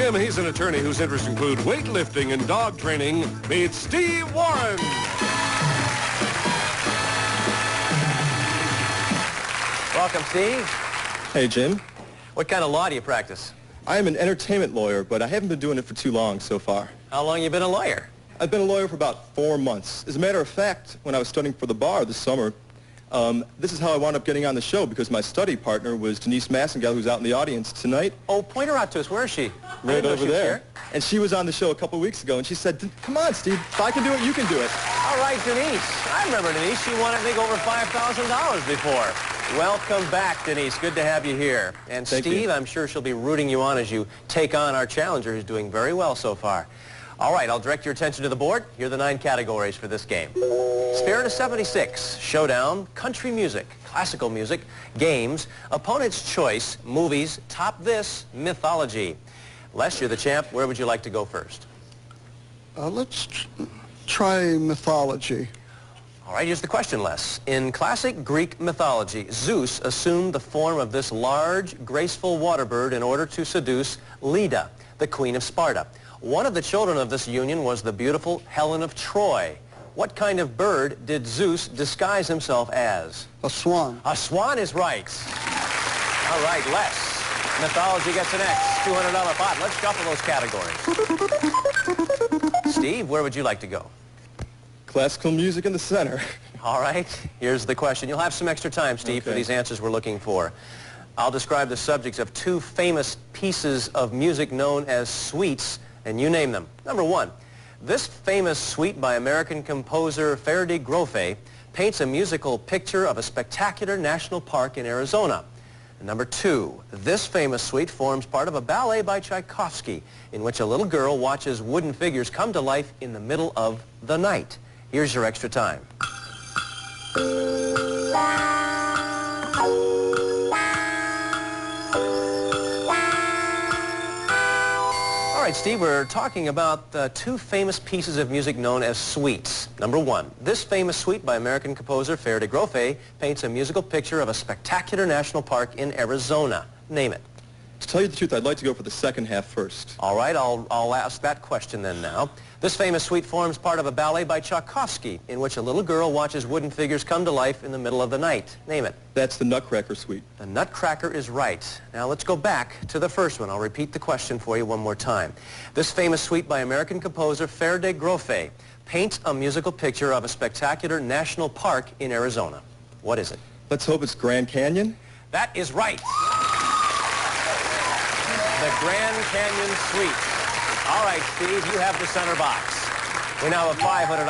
him, he's an attorney whose interests include weightlifting and dog training. Meet Steve Warren. Welcome, Steve. Hey, Jim. What kind of law do you practice? I am an entertainment lawyer, but I haven't been doing it for too long so far. How long you been a lawyer? I've been a lawyer for about 4 months. As a matter of fact, when I was studying for the bar this summer, this is how I wound up getting on the show, because my study partner was Denise Massengale, who's out in the audience tonight. Oh, point her out to us. Where is she? Right over there. And she was on the show a couple weeks ago, and she said, come on, Steve, if I can do it, you can do it. All right, Denise. I remember Denise. She won, I think, over $5,000 before. Welcome back, Denise. Good to have you here. And Thank Steve, you. I'm sure she'll be rooting you on as you take on our challenger, who's doing very well so far. All right, I'll direct your attention to the board. Here are the 9 categories for this game. Spirit of 76, Showdown, Country Music, Classical Music, Games, Opponent's Choice, Movies, Top This, Mythology. Les, you're the champ. Where would you like to go first? Let's try mythology. All right, here's the question, Les. In classic Greek mythology, Zeus assumed the form of this large, graceful water bird in order to seduce Leda, the queen of Sparta. One of the children of this union was the beautiful Helen of Troy. What kind of bird did Zeus disguise himself as? A swan. A swan is right. All right, Les. Mythology gets an X. $200 pot. Let's shuffle those categories. Steve, where would you like to go? Classical music in the center. All right, here's the question. You'll have some extra time, Steve, for these answers we're looking for. I'll describe the subjects of 2 famous pieces of music known as suites, and you name them. Number 1, this famous suite by American composer Ferde Grofe paints a musical picture of a spectacular national park in Arizona. And number 2, this famous suite forms part of a ballet by Tchaikovsky in which a little girl watches wooden figures come to life in the middle of the night. Here's your extra time. All right, Steve, we're talking about 2 famous pieces of music known as suites. Number 1, this famous suite by American composer Ferde Grofe paints a musical picture of a spectacular national park in Arizona. Name it. To tell you the truth, I'd like to go for the second half first. All right, I'll ask that question then now. This famous suite forms part of a ballet by Tchaikovsky in which a little girl watches wooden figures come to life in the middle of the night. Name it. That's the Nutcracker Suite. The Nutcracker is right. Now let's go back to the first one. I'll repeat the question for you one more time. This famous suite by American composer Ferde Grofe paints a musical picture of a spectacular national park in Arizona. What is it? Let's hope it's Grand Canyon. That is right. The Grand Canyon Suite. All right, Steve, you have the center box. We now have $500.